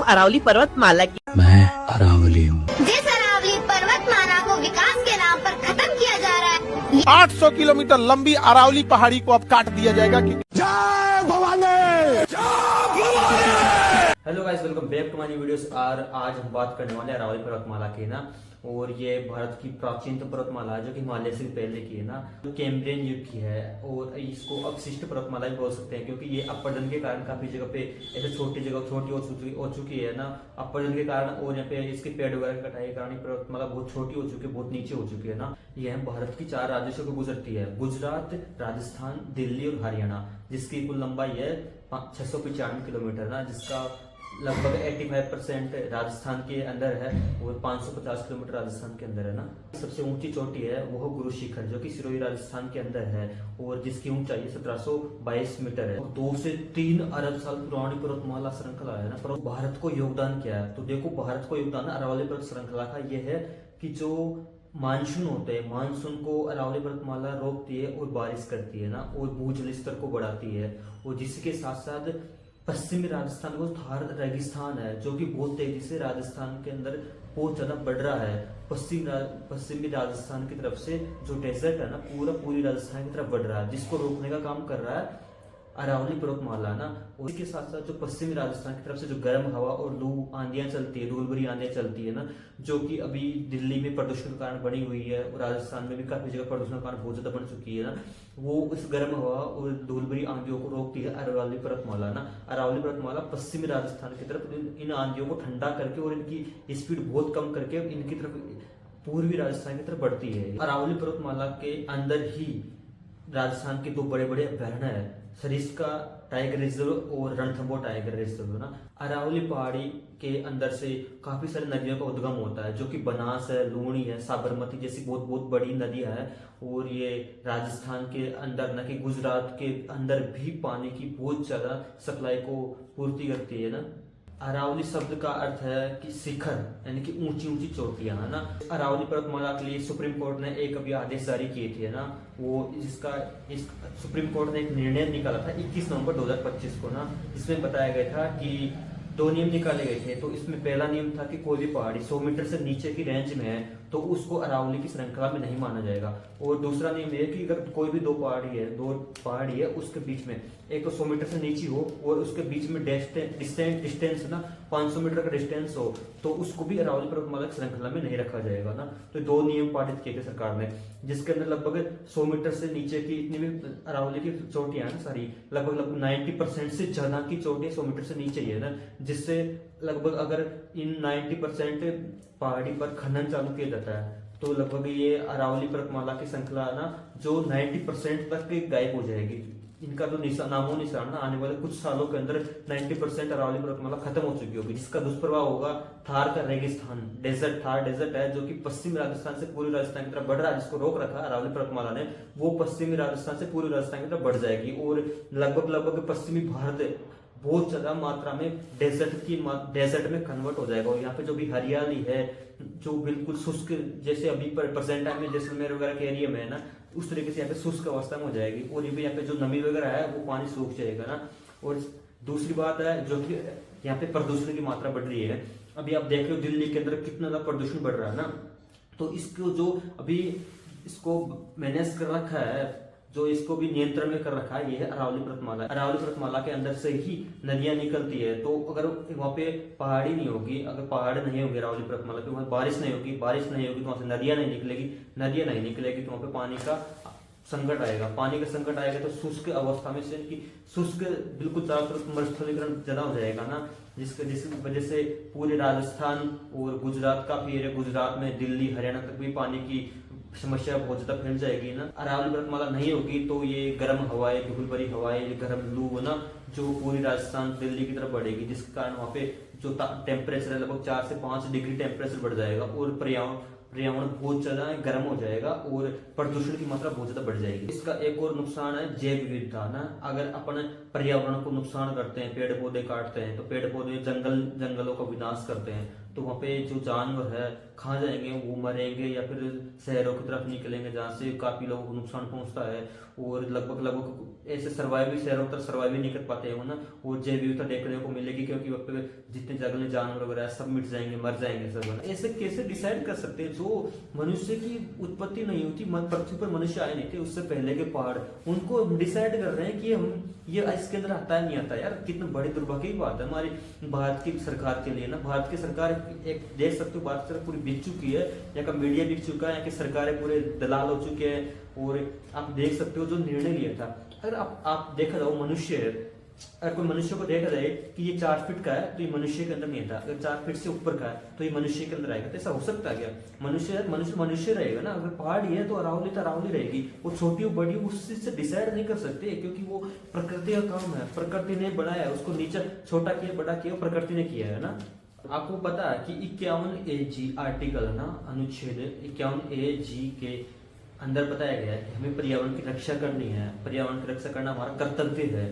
अरावली पर्वतमाला की। मैं अरावली हूँ। जिस अरावली पर्वतमाला को विकास के नाम पर खत्म किया जा रहा है, 800 किलोमीटर लंबी अरावली पहाड़ी को अब काट दिया जाएगा। Hello guys, welcome back to my new videos. और आज हम बात करने वाले हैं अरावली पर्वतमाला की ना। और ये भारत की प्राचीनतम पर्वतमाला है जो कि हिमालय से भी पहले की है ना, जो कैम्ब्रियन युग की है। और इसको अवशिष्ट पर्वतमाला भी बोल सकते हैं क्योंकि ये अपरदन के कारण काफी जगह पे ऐसे छोटी हो चुकी है ना, अपरदन के कारण। और यहाँ पे इसके पेड़ वगैरह कटाई के कारण पर्वतमाला बहुत छोटी हो चुकी है, बहुत नीचे हो चुकी है ना। यह भारत की 4 राज्यों से गुजरती है, गुजरात, राजस्थान, दिल्ली और हरियाणा, जिसकी कुल लंबाई है 695 किलोमीटर ना, जिसका लगभग 85% राजस्थान के अंदर है और 550 किलोमीटर राजस्थान के अंदर है ना। सबसे ऊंची चोटी है वो गुरु शिखर जो कि सिरोही राजस्थान के अंदर है और जिसकी ऊंचाई 1722 मीटर है। 2 से 3 अरब साल पुरानी पर्वतमाला श्रृंखला है ना। पर भारत को योगदान क्या है, तो देखो भारत को योगदान अरावली पर्वत श्रृंखला का यह है कि जो मानसून होते हैं, मानसून को अरावली पर्वतमाला रोकती है और बारिश करती है ना, और भूजल स्तर को बढ़ाती है। और जिसके साथ साथ पश्चिमी राजस्थान को थार रेगिस्तान है जो कि बहुत तेजी से राजस्थान के अंदर बहुत ज्यादा बढ़ रहा है। पश्चिमी राजस्थान की तरफ से जो डेजर्ट है ना, पूरी राजस्थान की तरफ बढ़ रहा है, जिसको रोकने का काम कर रहा है अरावली पर्वतमाला ना। और इसके साथ साथ जो पश्चिमी राजस्थान की तरफ से जो गर्म हवा और लू आंधियां चलती है, धूल भरी आंधियां चलती है ना, जो कि अभी दिल्ली में प्रदूषण के कारण बनी हुई है और राजस्थान में भी काफी जगह प्रदूषण के कारण बहुत ज्यादा बन चुकी है ना, वो इस गर्म हवा और धूल भरी आंधियों को रोकती है अरावली पर्वतमाला ना। अरावली पर्वतमाला पश्चिमी राजस्थान की तरफ इन आंधियों को ठंडा करके और इनकी स्पीड बहुत कम करके इनकी तरफ पूर्वी राजस्थान की तरफ बढ़ती है। अरावली पर्वतमाला के अंदर ही राजस्थान के 2 बड़े बड़े अभयारण्य है, सरिस्का टाइगर रिजर्व और रणथंभौर टाइगर रिजर्व ना। अरावली पहाड़ी के अंदर से काफी सारी नदियों का उद्गम होता है जो कि बनास है, लूणी है, साबरमती जैसी बहुत बड़ी नदियां है। और ये राजस्थान के अंदर न कि गुजरात के अंदर भी पानी की बहुत ज्यादा सप्लाई को पूर्ति करती है ना। अरावली शब्द का अर्थ है कि शिखर, यानी कि ऊंची चोटियां है ना। अरावली पर्वतमाला के लिए सुप्रीम कोर्ट ने एक अभी आदेश जारी किए थे ना, वो इस सुप्रीम कोर्ट ने एक निर्णय निकाला था 21 नवंबर 2025 को ना, जिसमें बताया गया था कि 2 नियम निकाले गए थे। तो इसमें पहला नियम था कि कोई भी पहाड़ी 100 मीटर से नीचे की रेंज में है तो उसको अरावली की श्रृंखला में नहीं माना जाएगा। और दूसरा नियम है कि अगर कोई भी 2 पहाड़ी है उसके बीच में एक तो 100 मीटर से नीचे हो और उसके बीच में डिस्टेंस ना 500 मीटर का डिस्टेंस हो तो उसको भी अरावली पर्वतमाला की श्रृंखला में नहीं रखा जाएगा ना। तो 2 नियम पारित किए थे सरकार ने, जिसके अंदर लगभग 100 मीटर से नीचे की इतनी भी अरावली की चोटियां ना सारी, लगभग 90% से ज्यादा की चोटियां 100 मीटर से नीचे ही है ना। जिससे लगभग अगर इन 90% पहाड़ी पर खनन चालू किया जाता है तो लगभग ये अरावली पर्वतमाला की श्रृंखला ना जो 90% तक गायब हो जाएगी। इनका तो नामो निशान ना आने वाले कुछ सालों के अंदर 90% अरावली पर्वतमाला खत्म हो चुकी होगी, जिसका दुष्प्रभाव होगा थार का रेगिस्तान, थार डेजर्ट है जो कि पश्चिमी राजस्थान से पूर्वी राजस्थान की तरफ बढ़ रहा है, जिसको रोक रखा अरावली पर्वतमाला ने, वो पश्चिमी राजस्थान से पूर्वी राजस्थान की तरफ बढ़ जाएगी। और लगभग पश्चिमी भारत बहुत ज्यादा मात्रा में डेजर्ट में कन्वर्ट हो जाएगा। और यहाँ पे जो भी हरियाली है जो बिल्कुल शुष्क, जैसे अभी प्रेजेंट टाइम में जैसलमेर वगैरह के एरिया में है ना, उस तरीके से यहाँ पे शुष्क अवस्था में हो जाएगी। और ये भी यहाँ पे जो नमी वगैरह है वो पानी सूख जाएगा ना। और दूसरी बात है जो कि यहाँ पे प्रदूषण की मात्रा बढ़ रही है। अभी आप देख रहे हो दिल्ली के अंदर कितना ज्यादा प्रदूषण बढ़ रहा है ना, तो इसको जो अभी इसको मैनेज कर रखा है, जो इसको भी नियंत्रण में कर रखा है, ये है अरावली पर्वतमाला। अरावली पर्वतमाला के अंदर से ही नदियां निकलती है। तो अगर वहाँ पे पहाड़ी नहीं होगी, अगर पहाड़ नहीं होगी अरावली पर्वतमाला पे, वहाँ बारिश नहीं होगी तो वहां से नदियां नहीं निकलेगी तो वहाँ पे पानी का संकट आएगा। तो शुष्क अवस्था में से शुष्क बिल्कुल चारों तरफ मरुस्थलीकरण ज्यादा हो जाएगा ना, जिसकी वजह से पूरे राजस्थान और गुजरात का भी एरिया, गुजरात में दिल्ली हरियाणा तक भी पानी की समस्या बहुत ज्यादा फैल जाएगी ना। अरावली पर्वतमाला नहीं होगी तो ये गर्म हवाएं, धूल भरी हवाएं, गर्म लू ना जो पूरी राजस्थान दिल्ली की तरफ बढ़ेगी, जिसके कारण वहाँ पे जो टेम्परेचर है लगभग 4 से 5 डिग्री टेम्परेचर बढ़ जाएगा और पर्यावरण बहुत ज्यादा गर्म हो जाएगा और प्रदूषण की मात्रा बहुत ज्यादा बढ़ जाएगी। इसका एक और नुकसान है जैव विविधता ना। अगर अपन पर्यावरण को नुकसान करते हैं, पेड़ पौधे काटते हैं, तो पेड़ पौधे जंगलों का विनाश करते हैं, तो वहाँ पे जो जानवर है कहाँ जाएंगे, वो मरेंगे या फिर शहरों की तरफ निकलेंगे जहाँ से काफी लोगों को नुकसान पहुंचता है। और लगभग ऐसे सर्वाइव भी शहरों तक सर्वाइव नहीं कर पाते हो ना, और जैव विविधता देखने को मिलेगी, क्योंकि वहाँ पे जितने जंगली जानवर वगैरह सब मिट जाएंगे, मर जाएंगे सब। ऐसे कैसे डिसाइड कर सकते हैं? जो मनुष्य की उत्पत्ति नहीं होती, पृथ्वी पर मनुष्य आए नहीं थे, उससे पहले के पहाड़ उनको डिसाइड कर रहे हैं कि हम ये इसके अंदर आता है नहीं आता। यार कितना बड़ी दुर्भाग्य की बात है हमारी भारत की सरकार के लिए ना। भारत की सरकार एक देख सकते हो, भारत की सरकार पूरी बिक चुकी है, या का मीडिया बिक चुका है, या कि सरकारें पूरे दलाल हो चुके हैं। और आप देख सकते हो जो निर्णय लिया था, अगर आप देखा जाओ मनुष्य है, अगर कोई मनुष्य को देखा जाए कि ये 4 फीट का है तो ये मनुष्य के अंदर नहीं था, अगर 4 फीट से ऊपर का है तो ये मनुष्य के अंदर आएगा। तो ऐसा हो सकता है क्या? मनुष्य रहेगा ना। अगर पहाड़ी है तो अरावली रहेगी। वो छोटी हो बड़ी उस चीज से डिसाइड नहीं कर सकते, क्योंकि वो प्रकृति का काम है, प्रकृति ने बनाया है उसको, नीचे छोटा किया बड़ा किया प्रकृति ने किया है ना। आपको पता है कि 51A(g) आर्टिकल है ना, अनुच्छेद 51A(g) के अंदर बताया गया है कि हमें पर्यावरण की रक्षा करनी है, पर्यावरण की रक्षा करना हमारा कर्तव्य है।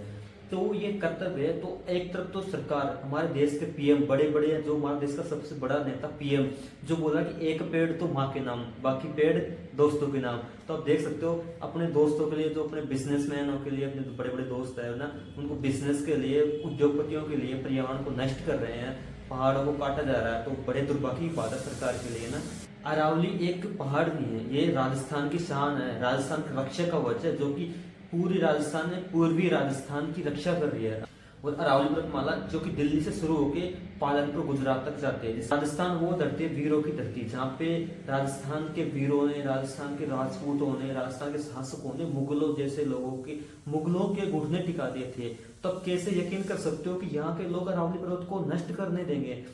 तो ये कर्तव्य है, तो एक तरफ तो सरकार, हमारे देश के पीएम बड़े बड़े, जो हमारे देश का सबसे बड़ा नेता पीएम, जो बोला कि एक पेड़ तो माँ के नाम, बाकी पेड़ दोस्तों के नाम। तो आप देख सकते हो अपने दोस्तों के लिए, जो अपने बिजनेसमैनों के लिए, अपने बड़े बड़े दोस्त है ना, उनको बिजनेस के लिए, उद्योगपतियों के लिए पर्यावरण को नष्ट कर रहे हैं, पहाड़ों को काटा जा रहा है। तो बड़े दुर्भाग्य की बात है सरकार के लिए ना। अरावली एक पहाड़ नहीं है, ये राजस्थान की शान है, राजस्थान की रक्षा कवच है, जो कि पूरी राजस्थान में, पूर्वी राजस्थान की रक्षा कर रही है। और अरावली पर्वतमाला जो कि दिल्ली से शुरू होके पालनपुर गुजरात तक जाते हैं। राजस्थान वो धरती है, वीरों की धरती, जहाँ पे राजस्थान के वीरों ने, राजस्थान के राजपूतों ने, राजस्थान के शासकों ने मुगलों जैसे मुगलों के घुटने टिका दिए थे। तो अब कैसे यकीन कर सकते हो कि यहाँ के लोग अरावली पर्वत को नष्ट करने देंगे?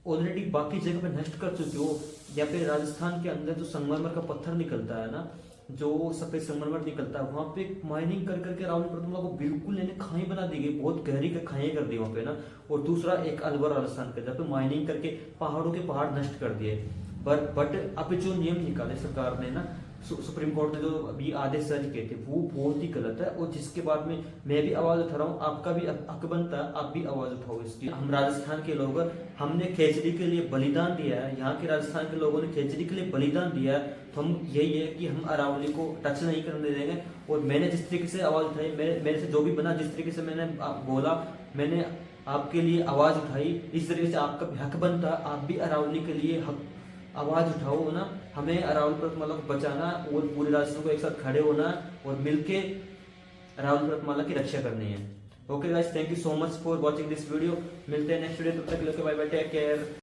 ऑलरेडी बाकी जगह पे नष्ट कर चुके हो। या फिर राजस्थान के अंदर जो संगमरमर का पत्थर निकलता है ना, जो सफेद संगमरमर निकलता है, वहां पे माइनिंग कर करके अरावली पर्वतमाला को बिल्कुल यानी खाई बना दी गई, बहुत गहरी खाई कर दी वहां पे ना। और दूसरा एक अलवर राजस्थान के, जहाँ पे माइनिंग करके पहाड़ों के पहाड़ नष्ट कर दिए। बट अब जो नियम निकाले सरकार ने ना, सुप्रीम कोर्ट ने जो अभी आदेश जारी किए थे, वो बहुत ही गलत है। और जिसके बाद में मैं भी आवाज उठा रहा हूँ, आपका भी हक बनता है, आप भी आवाज उठाओ इसकी। हम राजस्थान के लोग, हमने खेजड़ी के लिए बलिदान दिया है, यहाँ के राजस्थान के लोगों ने खेजड़ी के लिए बलिदान दिया है। तो हम यही है कि हम अरावली को टच नहीं करने देंगे। और मैंने जिस तरीके से आवाज उठाई, मेरे से जो भी बना, जिस तरीके से मैंने बोला, मैंने आपके लिए आवाज उठाई, इस तरीके से आपका भी हक बनता है, आप भी अरावली के लिए आवाज उठाओ ना। हमें अरावली पर्वतमाला को बचाना और पूरे राजस्थान को एक साथ खड़े होना और मिलके अरावली पर्वतमाला की रक्षा करनी है। Okay guys, thank you so much for watching this video. मिलते हैं नेक्स्ट वीडियो, तब तक के लिए बाय बाय, टेक केयर।